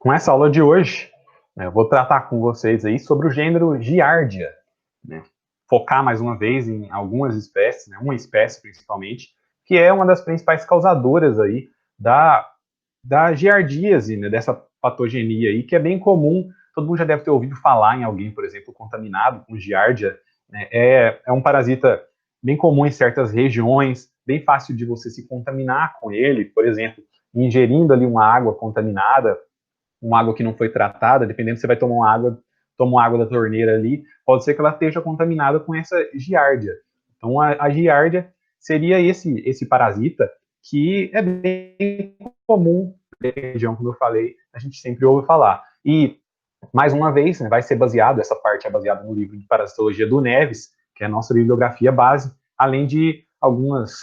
Com essa aula de hoje, eu vou tratar com vocês aí sobre o gênero Giardia, né? Focar mais uma vez em algumas espécies, né? Uma espécie principalmente, que é uma das principais causadoras aí da giardíase, né? Dessa patogenia aí, que é bem comum. Todo mundo já deve ter ouvido falar em alguém, por exemplo, contaminado com giardia, né? É um parasita bem comum em certas regiões, bem fácil de você se contaminar com ele, por exemplo, ingerindo ali uma água contaminada, uma água que não foi tratada, dependendo se você vai tomar toma uma água da torneira ali, pode ser que ela esteja contaminada com essa giardia. Então, a giardia seria esse parasita que é bem comum na região, como eu falei, a gente sempre ouve falar. E, mais uma vez, né, vai ser baseado, essa parte é baseada no livro de Parasitologia do Neves, que é a nossa bibliografia base, além de algumas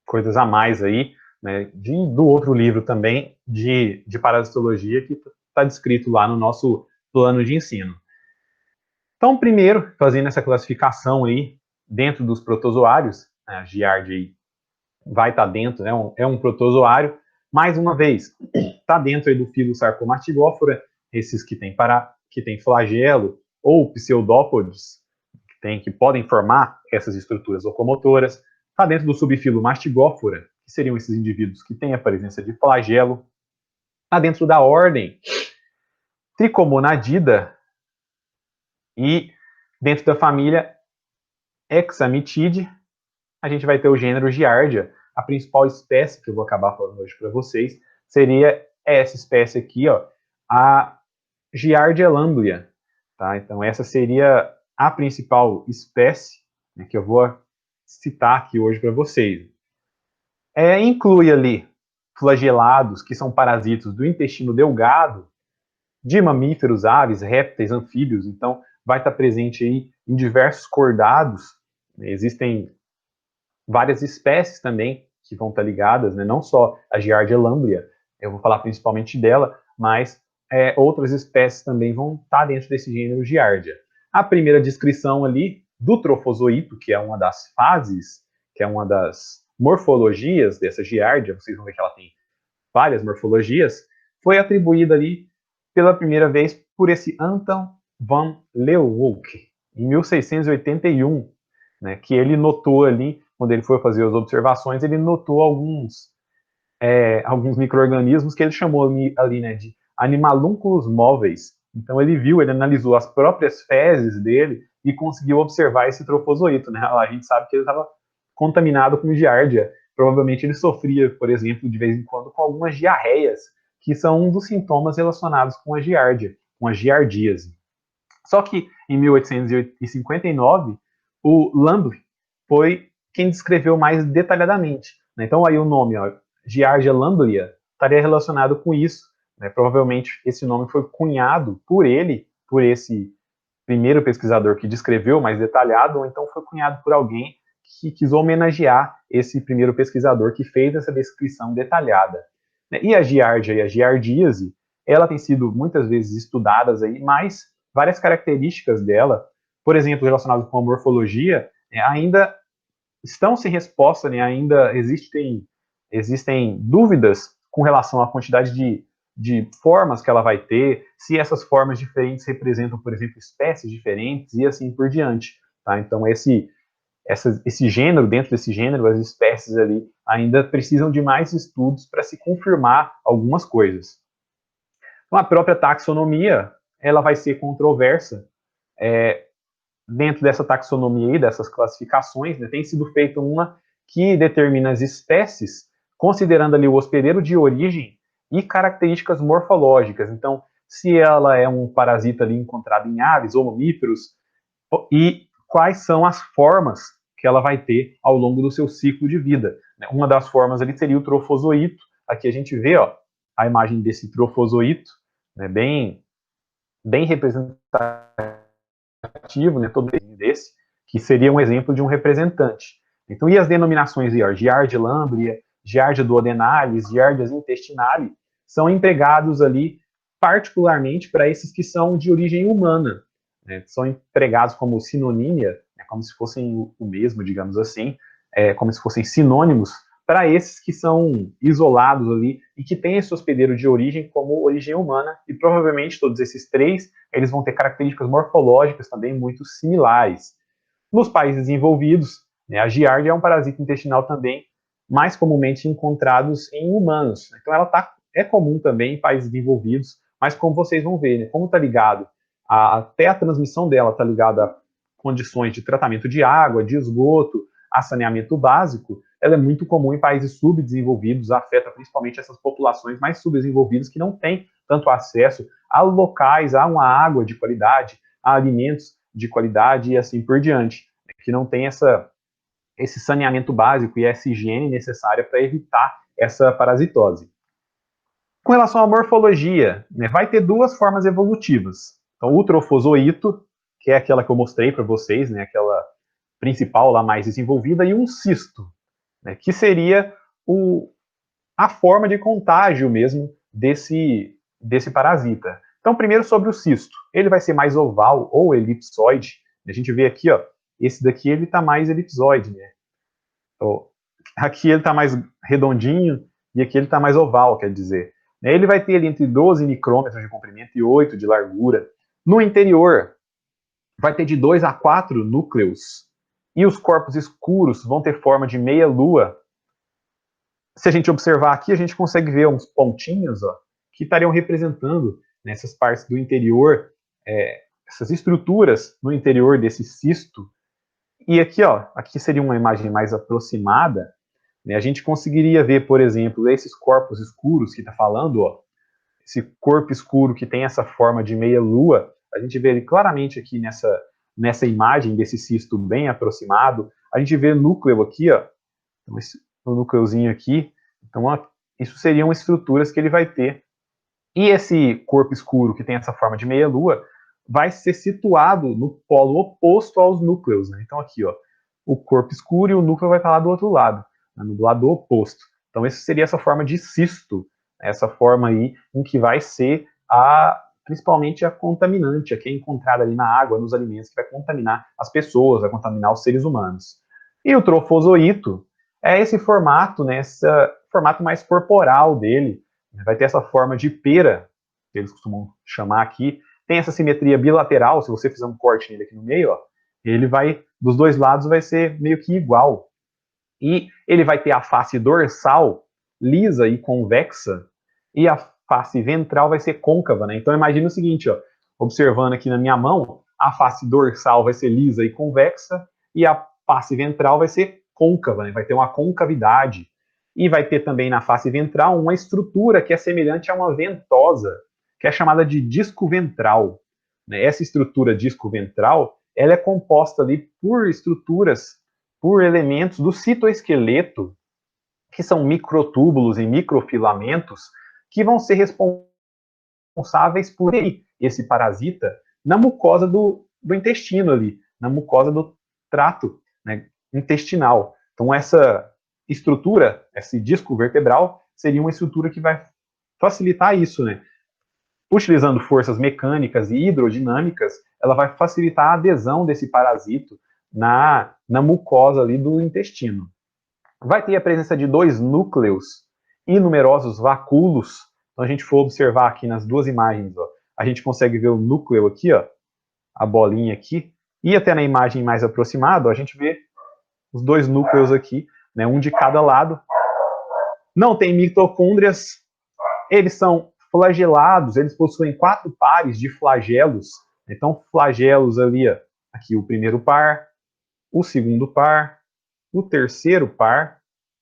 coisas a mais aí, né, do outro livro também, de parasitologia, que está descrito lá no nosso plano de ensino. Então, primeiro, fazendo essa classificação aí, dentro dos protozoários, né, a Giardia vai estar dentro, né, é um protozoário, mais uma vez, está dentro aí do filo Sarcomastigóphora, esses que tem flagelo, ou pseudópodes, que podem formar essas estruturas locomotoras, está dentro do subfilo Mastigóphora, que seriam esses indivíduos que têm a presença de flagelo, está dentro da ordem Trichomonadida e dentro da família Hexametide, a gente vai ter o gênero Giardia. A principal espécie que eu vou acabar falando hoje para vocês seria essa espécie aqui, ó, a Giardia lamblia. Tá? Então, essa seria a principal espécie, né, que eu vou citar aqui hoje para vocês. Inclui ali flagelados, que são parasitas do intestino delgado, de mamíferos, aves, répteis, anfíbios. Então, vai estar presente aí em diversos cordados. Existem várias espécies também que vão estar ligadas, né? Não só a Giardia lamblia, eu vou falar principalmente dela, mas outras espécies também vão estar dentro desse gênero Giardia. A primeira descrição ali do trofozoito, que é uma das fases, que é uma das morfologias dessa Giardia, vocês vão ver que ela tem várias morfologias, foi atribuída ali pela primeira vez por esse Anton van Leeuwenhoek, em 1681, né, que ele notou ali, quando ele foi fazer as observações, ele notou alguns micro-organismos que ele chamou ali, né, de animalúnculos móveis. Então ele analisou as próprias fezes dele e conseguiu observar esse trofozoito, né? A gente sabe que ele estava contaminado com giardia. Provavelmente ele sofria, por exemplo, de vez em quando com algumas diarreias, que são um dos sintomas relacionados com a giardia, com a giardíase. Só que em 1859, o Lambry foi quem descreveu mais detalhadamente. Né? Então aí o nome, ó, Giardia lamblia, estaria relacionado com isso. Né? Provavelmente esse nome foi cunhado por ele, por esse primeiro pesquisador que descreveu mais detalhado, ou então foi cunhado por alguém que quis homenagear esse primeiro pesquisador que fez essa descrição detalhada. E a giardia e a giardíase, ela tem sido muitas vezes estudadas aí, mas várias características dela, por exemplo, relacionadas com a morfologia, ainda estão sem resposta, né? Ainda existem dúvidas com relação à quantidade de formas que ela vai ter, se essas formas diferentes representam, por exemplo, espécies diferentes e assim por diante. Tá? Então, esse gênero, dentro desse gênero, as espécies ali ainda precisam de mais estudos para se confirmar algumas coisas. Então, a própria taxonomia, ela vai ser controversa. Dentro dessa taxonomia e dessas classificações, né, tem sido feita uma que determina as espécies, considerando ali o hospedeiro de origem e características morfológicas. Então, se ela é um parasita ali encontrado em aves ou mamíferos, e quais são as formas que ela vai ter ao longo do seu ciclo de vida. Uma das formas ali seria o trofozoito. Aqui a gente vê, ó, a imagem desse trofozoito, né, bem representativo, né, todo desse, que seria um exemplo de um representante. Então, e as denominações aí, ó, Giardia lamblia, Giardia duodenalis, Giardia intestinale, são empregados ali particularmente para esses que são de origem humana, né, são empregados como sinonímia, né, como se fossem o mesmo, digamos assim, como se fossem sinônimos para esses que são isolados ali e que têm esse hospedeiro de origem como origem humana, e provavelmente todos esses três, eles vão ter características morfológicas também muito similares. Nos países desenvolvidos, né, a giardia é um parasita intestinal também mais comumente encontrados em humanos. Então ela é comum também em países desenvolvidos, mas como vocês vão ver, né, como está ligado, até a transmissão dela está ligada a condições de tratamento de água, de esgoto, a saneamento básico, ela é muito comum em países subdesenvolvidos, afeta principalmente essas populações mais subdesenvolvidas que não têm tanto acesso a locais, a uma água de qualidade, a alimentos de qualidade e assim por diante, que não tem esse saneamento básico e essa higiene necessária para evitar essa parasitose. Com relação à morfologia, né, vai ter duas formas evolutivas. Então, o trofozoito, que é aquela que eu mostrei para vocês, né, aquela principal lá mais desenvolvida, e um cisto, né, que seria a forma de contágio mesmo desse parasita. Então, primeiro sobre o cisto. Ele vai ser mais oval ou elipsoide. A gente vê aqui, ó, esse daqui ele está mais elipsoide, né? Então, aqui ele está mais redondinho e aqui ele está mais oval, quer dizer. Ele vai ter ali entre 12 micrômetros de comprimento e 8 de largura. No interior, vai ter de 2 a 4 núcleos. E os corpos escuros vão ter forma de meia-lua. Se a gente observar aqui, a gente consegue ver uns pontinhos, ó, que estariam representando nessas partes do interior, essas estruturas no interior desse cisto. E aqui, ó, aqui seria uma imagem mais aproximada, né? A gente conseguiria ver, por exemplo, esses corpos escuros que está falando, ó, esse corpo escuro que tem essa forma de meia-lua, a gente vê ele claramente aqui nessa imagem desse cisto bem aproximado. A gente vê núcleo aqui, ó, então, o núcleozinho aqui. Então, ó, isso seriam estruturas que ele vai ter. E esse corpo escuro que tem essa forma de meia-lua vai ser situado no polo oposto aos núcleos, né? Então aqui, ó, o corpo escuro e o núcleo vai estar lá do outro lado, né, no lado oposto. Então essa seria essa forma de cisto, essa forma aí em que vai ser principalmente a contaminante, a que é encontrada ali na água, nos alimentos, que vai contaminar as pessoas, vai contaminar os seres humanos. E o trofozoito é esse formato, né, esse formato mais corporal dele, vai ter essa forma de pera, que eles costumam chamar aqui, tem essa simetria bilateral, se você fizer um corte nele aqui no meio, ó, ele vai, dos dois lados vai ser meio que igual. E ele vai ter a face dorsal lisa e convexa, e a face ventral vai ser côncava, né? Então imagina o seguinte, ó, observando aqui na minha mão, a face dorsal vai ser lisa e convexa, e a face ventral vai ser côncava, né? Vai ter uma concavidade. E vai ter também na face ventral uma estrutura que é semelhante a uma ventosa, que é chamada de disco ventral. Essa estrutura disco ventral, ela é composta ali por estruturas, por elementos do citoesqueleto, que são microtúbulos e microfilamentos, que vão ser responsáveis por esse parasita na mucosa do intestino ali, na mucosa do trato, né, intestinal. Então essa estrutura, esse disco vertebral, seria uma estrutura que vai facilitar isso, né? Utilizando forças mecânicas e hidrodinâmicas, ela vai facilitar a adesão desse parasito na mucosa ali do intestino. Vai ter a presença de 2 núcleos e numerosos vacúolos. Então, a gente for observar aqui nas duas imagens, ó, a gente consegue ver o núcleo aqui, ó, a bolinha aqui, e até na imagem mais aproximada, ó, a gente vê os 2 núcleos aqui, né, um de cada lado. Não tem mitocôndrias, eles são flagelados, eles possuem 4 pares de flagelos. Então, flagelos ali, ó, aqui o primeiro par, o segundo par, o terceiro par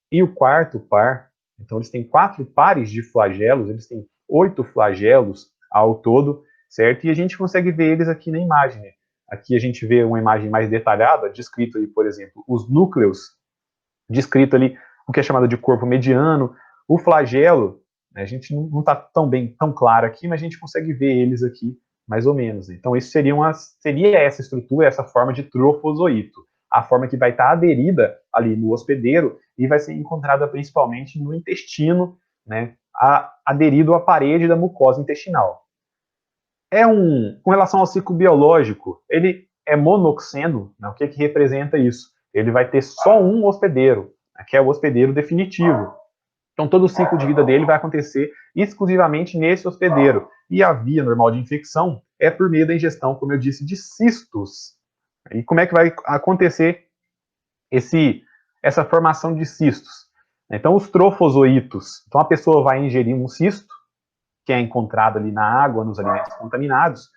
e o quarto par. Então, eles têm 4 pares de flagelos, eles têm 8 flagelos ao todo, certo? E a gente consegue ver eles aqui na imagem. Né? Aqui a gente vê uma imagem mais detalhada, descrito ali, por exemplo, os núcleos, descrito ali o que é chamado de corpo mediano, o flagelo, né? A gente não está tão claro aqui, mas a gente consegue ver eles aqui mais ou menos. Então, isso seria essa estrutura, essa forma de trofozoito, a forma que vai estar aderida ali no hospedeiro e vai ser encontrada principalmente no intestino, né, aderido à parede da mucosa intestinal. Com relação ao ciclo biológico, ele é monoxeno, né, o que representa isso? Ele vai ter só um hospedeiro. que é o hospedeiro definitivo. Então, todo o ciclo de vida dele vai acontecer exclusivamente nesse hospedeiro. E a via normal de infecção é por meio da ingestão, como eu disse, de cistos. E como é que vai acontecer essa formação de cistos? Então, os trofozoitos. Então, a pessoa vai ingerir um cisto, que é encontrado ali na água, nos alimentos contaminados.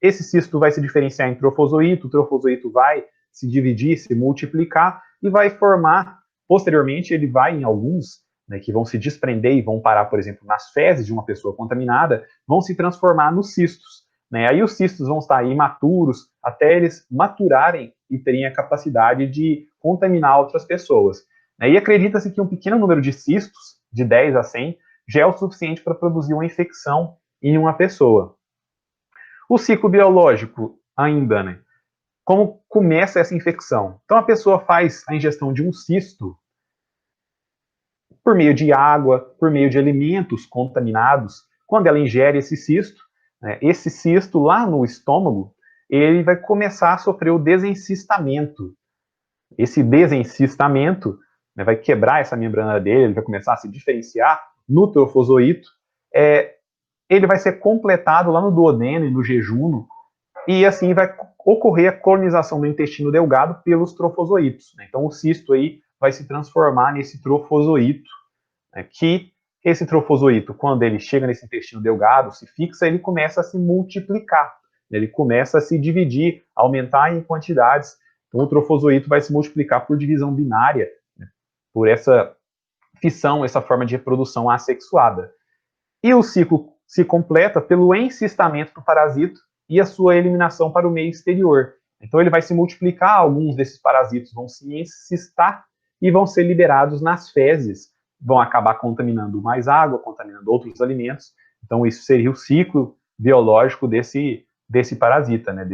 Esse cisto vai se diferenciar em trofozoito, o trofozoito vai se dividir, se multiplicar e vai formar, posteriormente, ele vai em alguns, né, que vão se desprender e vão parar, por exemplo, nas fezes de uma pessoa contaminada, vão se transformar nos cistos. Né? Aí os cistos vão estar imaturos até eles maturarem e terem a capacidade de contaminar outras pessoas. Né? E acredita-se que um pequeno número de cistos, de 10 a 100, já é o suficiente para produzir uma infecção em uma pessoa. O ciclo biológico, ainda, né? Como começa essa infecção? Então, a pessoa faz a ingestão de um cisto por meio de água, por meio de alimentos contaminados. Quando ela ingere esse cisto lá no estômago, ele vai começar a sofrer o desencistamento. Esse desencistamento, né, vai quebrar essa membrana dele, ele vai começar a se diferenciar no trofozoito. Ele vai ser completado lá no duodeno e no jejuno, e assim vai ocorrer a colonização do intestino delgado pelos trofozoitos. Né? Então o cisto aí vai se transformar nesse trofozoito, né? Que esse trofozoito, quando ele chega nesse intestino delgado, se fixa, ele começa a se multiplicar, né? Ele começa a se dividir, aumentar em quantidades. Então o trofozoito vai se multiplicar por divisão binária, né? Por essa fissão, essa forma de reprodução assexuada. E o ciclo se completa pelo encistamento do parasito e a sua eliminação para o meio exterior. Então ele vai se multiplicar, alguns desses parasitos vão se encistar e vão ser liberados nas fezes, vão acabar contaminando mais água, contaminando outros alimentos. Então isso seria o ciclo biológico desse parasita, né?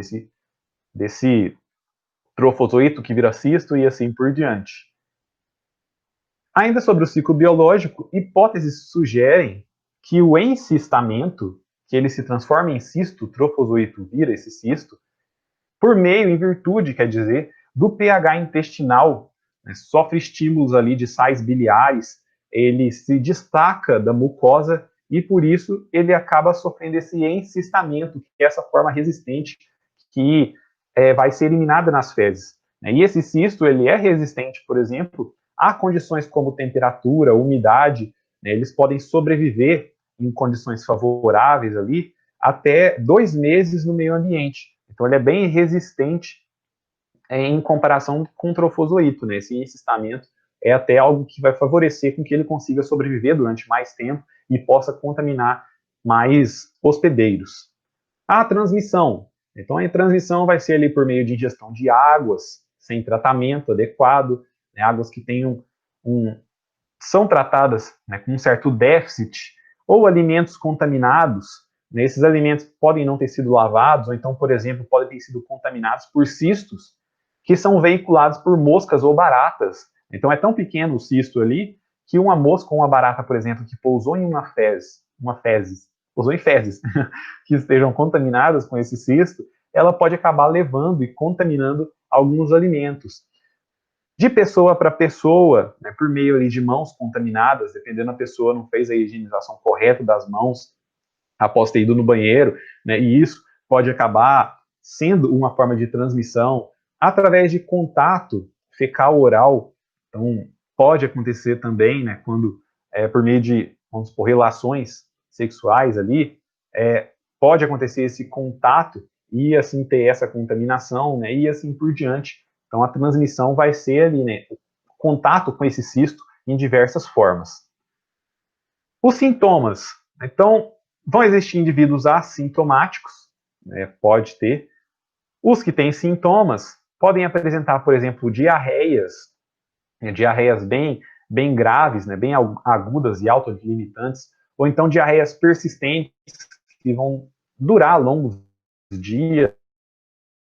desse trofozoito que vira cisto e assim por diante. Ainda sobre o ciclo biológico, hipóteses sugerem que o encistamento, que ele se transforma em cisto, o trofozoito vira esse cisto, por meio, em virtude, quer dizer, do pH intestinal, né, sofre estímulos ali de sais biliares, ele se destaca da mucosa e, por isso, ele acaba sofrendo esse encistamento, que é essa forma resistente que vai ser eliminada nas fezes. E esse cisto, ele é resistente, por exemplo, a condições como temperatura, umidade, né, eles podem sobreviver em condições favoráveis ali até 2 meses no meio ambiente. Então ele é bem resistente em comparação com o trofozoito, né? Esse encistamento é até algo que vai favorecer com que ele consiga sobreviver durante mais tempo e possa contaminar mais hospedeiros. A transmissão. Então a transmissão vai ser ali por meio de ingestão de águas sem tratamento adequado, né? Águas que tenham são tratadas, né, com um certo déficit, ou alimentos contaminados. Né, esses alimentos podem não ter sido lavados, ou então, por exemplo, podem ter sido contaminados por cistos, que são veiculados por moscas ou baratas. Então é tão pequeno o cisto ali, que uma mosca ou uma barata, por exemplo, que pousou em pousou em fezes, que estejam contaminadas com esse cisto, ela pode acabar levando e contaminando alguns alimentos. De pessoa para pessoa, né, por meio ali de mãos contaminadas, dependendo da pessoa não fez a higienização correta das mãos após ter ido no banheiro, né, e isso pode acabar sendo uma forma de transmissão através de contato fecal-oral. Então, pode acontecer também, né, quando por meio de, vamos supor, relações sexuais ali, pode acontecer esse contato e assim ter essa contaminação, né, e assim por diante. Então, a transmissão vai ser ali, né, o contato com esse cisto em diversas formas. Os sintomas. Então, vão existir indivíduos assintomáticos, né, pode ter. Os que têm sintomas podem apresentar, por exemplo, diarreias, né, diarreias bem graves, né, bem agudas e autolimitantes, ou então diarreias persistentes que vão durar longos dias,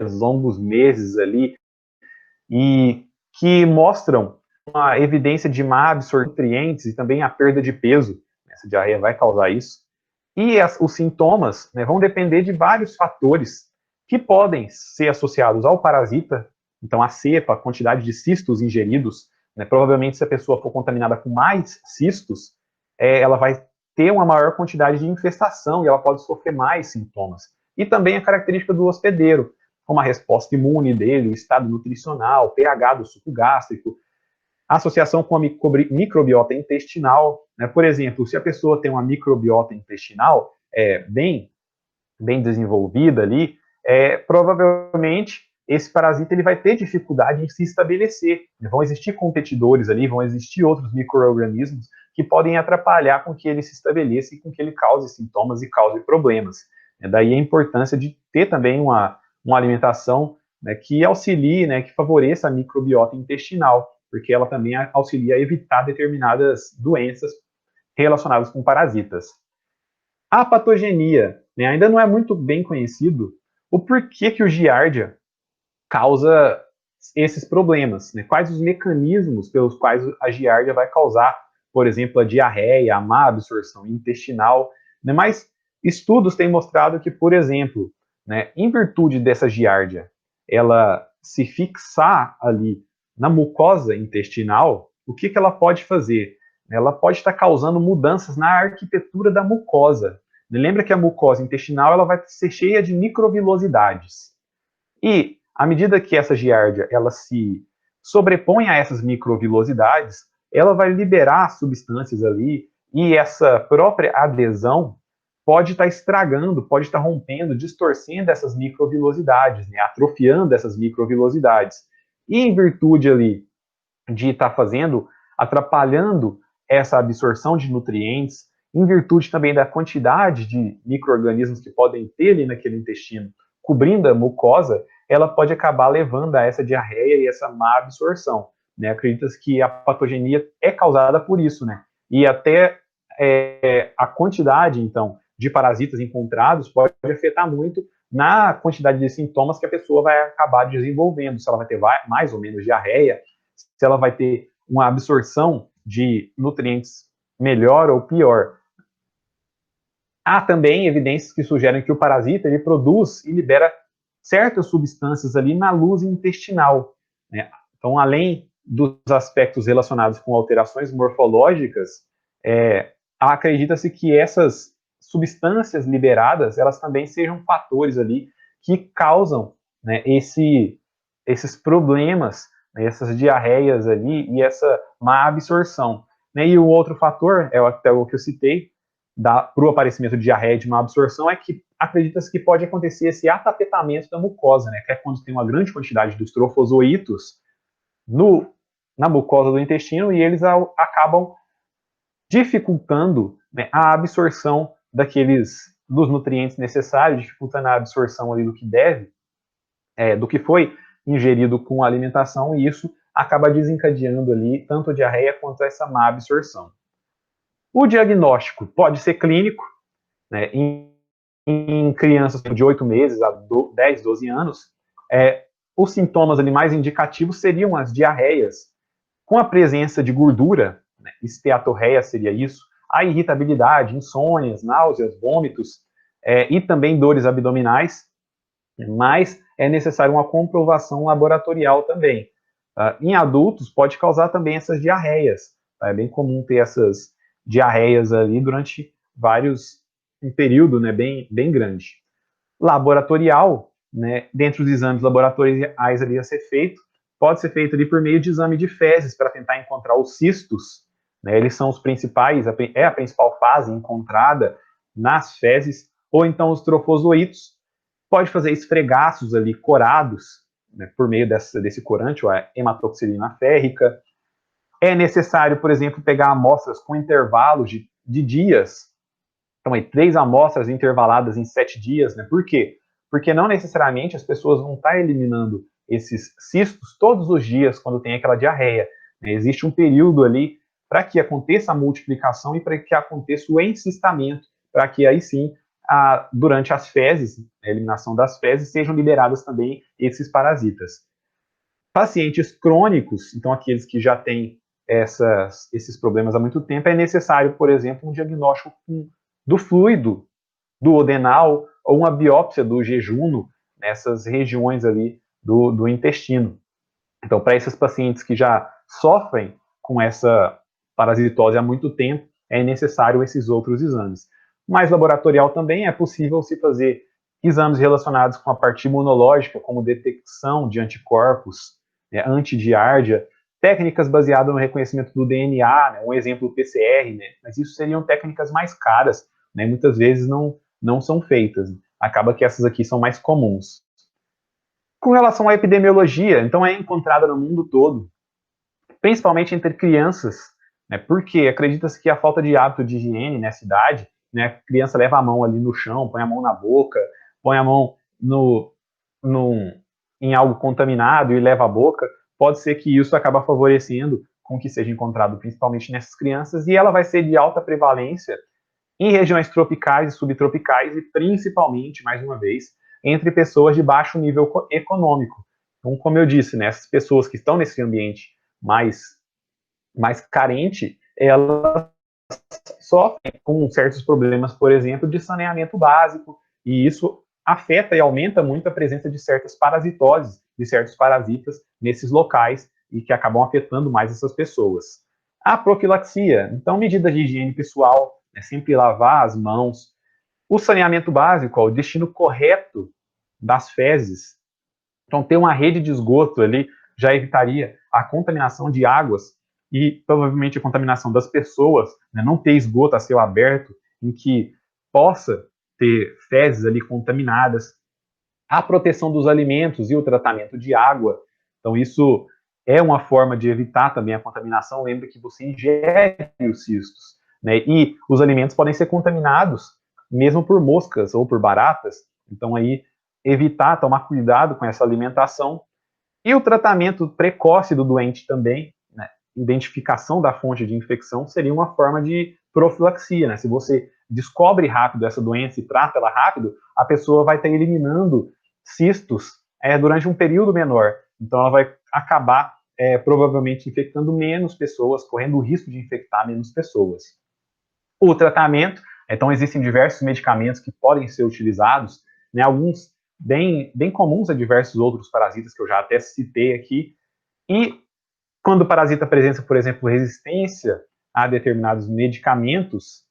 longos meses ali, e que mostram uma evidência de má absorção de nutrientes e também a perda de peso. Essa diarreia vai causar isso. E os sintomas, né, vão depender de vários fatores que podem ser associados ao parasita, então a cepa, a quantidade de cistos ingeridos, né? Provavelmente, se a pessoa for contaminada com mais cistos, ela vai ter uma maior quantidade de infestação e ela pode sofrer mais sintomas. E também a característica do hospedeiro, como a resposta imune dele, o estado nutricional, o pH do suco gástrico, a associação com a microbiota intestinal, né? Por exemplo, se a pessoa tem uma microbiota intestinal bem desenvolvida ali, provavelmente esse parasita ele vai ter dificuldade em se estabelecer. Vão existir competidores ali, vão existir outros micro-organismos que podem atrapalhar com que ele se estabeleça e com que ele cause sintomas e cause problemas. Daí a importância de ter também uma alimentação, né, que auxilie, né, que favoreça a microbiota intestinal, porque ela também auxilia a evitar determinadas doenças relacionadas com parasitas. A patogenia, né, ainda não é muito bem conhecido o porquê que o Giardia causa esses problemas, né? Quais os mecanismos pelos quais a Giardia vai causar, por exemplo, a diarreia, a má absorção intestinal, né? Mas estudos têm mostrado que, por exemplo, né, em virtude dessa Giardia, ela se fixar ali na mucosa intestinal, o que ela pode fazer? Ela pode estar causando mudanças na arquitetura da mucosa. Lembra que a mucosa intestinal ela vai ser cheia de microvilosidades. E à medida que essa giardia ela se sobrepõe a essas microvilosidades, ela vai liberar substâncias ali e essa própria adesão pode estar estragando, pode estar rompendo, distorcendo essas microvilosidades, né, atrofiando essas microvilosidades. E em virtude ali de estar atrapalhando essa absorção de nutrientes, em virtude também da quantidade de micro-organismos que podem ter ali naquele intestino, cobrindo a mucosa, ela pode acabar levando a essa diarreia e essa má absorção. Né? Acredita-se que a patogenia é causada por isso, né? E até a quantidade, então, de parasitas encontrados pode afetar muito na quantidade de sintomas que a pessoa vai acabar desenvolvendo, se ela vai ter mais ou menos diarreia, se ela vai ter uma absorção de nutrientes melhor ou pior. Há também evidências que sugerem que o parasita ele produz e libera certas substâncias ali na luz intestinal. Né? Então, além dos aspectos relacionados com alterações morfológicas, acredita-se que essas substâncias liberadas, elas também sejam fatores ali que causam, né, esses problemas, né, essas diarreias ali e essa má absorção. Né? E o outro fator, até o que eu citei, para o aparecimento de diarreia de má absorção, é que acredita-se que pode acontecer esse atapetamento da mucosa, né, que é quando tem uma grande quantidade dos trofozoitos na mucosa do intestino e eles acabam dificultando, né, a absorção dos nutrientes necessários, dificultando a absorção ali do que do que foi ingerido com a alimentação, e isso acaba desencadeando ali tanto a diarreia quanto essa má absorção. O diagnóstico pode ser clínico, né, em crianças de 8 meses a 10, 12 anos. Os sintomas ali mais indicativos seriam as diarreias, com a presença de gordura, né, esteatorreia seria isso, a irritabilidade, insônias, náuseas, vômitos, e também dores abdominais, mas é necessário uma comprovação laboratorial também. Em adultos, pode causar também essas diarreias. É bem comum ter essas diarreias ali durante um período, né, bem grande. Laboratorial, né, dentre os exames laboratoriais ali a ser feito, pode ser feito ali por meio de exame de fezes para tentar encontrar os cistos, né, eles são os principais, é a principal fase encontrada nas fezes, ou então os trofozoitos. Pode fazer esfregaços ali corados, né, por meio desse corante, a hematoxilina férrica. É necessário, por exemplo, pegar amostras com intervalos de dias. Então, 3 amostras intervaladas em 7 dias, né? Por quê? Porque não necessariamente as pessoas vão estar eliminando esses cistos todos os dias quando tem aquela diarreia. Né? Existe um período ali para que aconteça a multiplicação e para que aconteça o encistamento, para que aí sim, durante as fezes, a eliminação das fezes, sejam liberadas também esses parasitas. Pacientes crônicos, então aqueles que já têm esses problemas há muito tempo, é necessário, por exemplo, um diagnóstico do fluido do odenal ou uma biópsia do jejuno nessas regiões ali do intestino. Então, para esses pacientes que já sofrem com essa parasitose há muito tempo, é necessário esses outros exames. Mas laboratorial também é possível se fazer exames relacionados com a parte imunológica, como detecção de anticorpos, né, antidiárdia, técnicas baseadas no reconhecimento do DNA, né, um exemplo o PCR, né, mas isso seriam técnicas mais caras, né, muitas vezes não são feitas. Acaba que essas aqui são mais comuns. Com relação à epidemiologia, então é encontrada no mundo todo, principalmente entre crianças, né, porque acredita-se que a falta de hábito de higiene nessa idade, né, a criança leva a mão ali no chão, põe a mão na boca, põe a mão no, em algo contaminado e leva a boca, pode ser que isso acaba favorecendo com que seja encontrado principalmente nessas crianças, e ela vai ser de alta prevalência em regiões tropicais e subtropicais e principalmente, mais uma vez, entre pessoas de baixo nível econômico. Então, como eu disse, né, essas pessoas que estão nesse ambiente mais carente, elas sofrem com certos problemas, por exemplo, de saneamento básico, e isso afeta e aumenta muito a presença de certas parasitoses, de certos parasitas nesses locais e que acabam afetando mais essas pessoas. A profilaxia, então medidas de higiene pessoal, é sempre lavar as mãos. O saneamento básico, ó, o destino correto das fezes. Então, ter uma rede de esgoto ali já evitaria a contaminação de águas e provavelmente a contaminação das pessoas, né? Não ter esgoto a céu aberto em que possa ter fezes ali contaminadas. A proteção dos alimentos e o tratamento de água. Então, isso é uma forma de evitar também a contaminação. Lembra que você ingere os cistos, né? E os alimentos podem ser contaminados mesmo por moscas ou por baratas. Então, aí, evitar, tomar cuidado com essa alimentação. E o tratamento precoce do doente também, né? Identificação da fonte de infecção seria uma forma de profilaxia, né? Se você descobre rápido essa doença e trata ela rápido, a pessoa vai estar eliminando cistos durante um período menor. Então, ela vai acabar provavelmente infectando menos pessoas, correndo o risco de infectar menos pessoas. O tratamento, então, existem diversos medicamentos que podem ser utilizados, né? Alguns bem comuns a diversos outros parasitas que eu já até citei aqui. E quando o parasita apresenta, por exemplo, resistência a determinados medicamentos,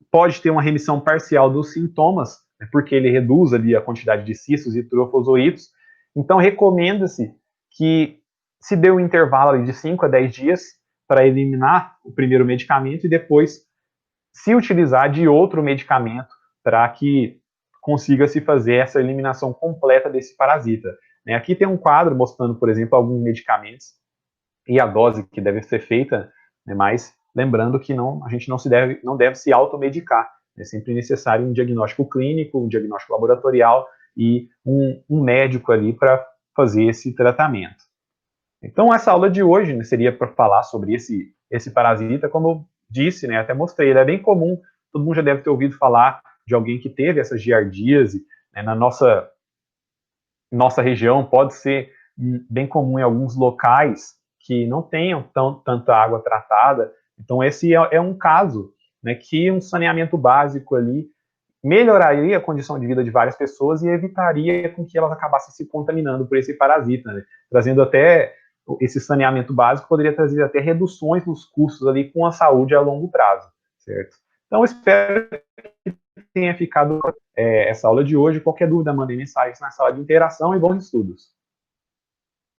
pode ter uma remissão parcial dos sintomas, né, porque ele reduz ali a quantidade de cistos e trofozoítos. Então, recomenda-se que se dê um intervalo ali de 5 a 10 dias para eliminar o primeiro medicamento e depois se utilizar de outro medicamento para que consiga se fazer essa eliminação completa desse parasita. Né? Aqui tem um quadro mostrando, por exemplo, alguns medicamentos e a dose que deve ser feita, né? Mas lembrando que a gente não deve se automedicar. É sempre necessário um diagnóstico clínico, um diagnóstico laboratorial e um médico ali para fazer esse tratamento. Então, essa aula de hoje, né, seria para falar sobre esse parasita, como eu disse, né, até mostrei, ele é bem comum, todo mundo já deve ter ouvido falar de alguém que teve essa giardíase, né, na nossa região, pode ser bem comum em alguns locais que não tenham tanta água tratada. Então, esse é um caso, né, que um saneamento básico ali melhoraria a condição de vida de várias pessoas e evitaria com que elas acabassem se contaminando por esse parasita, né? Trazendo até esse saneamento básico poderia trazer até reduções nos custos ali com a saúde a longo prazo, certo? Então, espero que tenha ficado essa aula de hoje. Qualquer dúvida, mandem mensagens na sala de interação e bons estudos.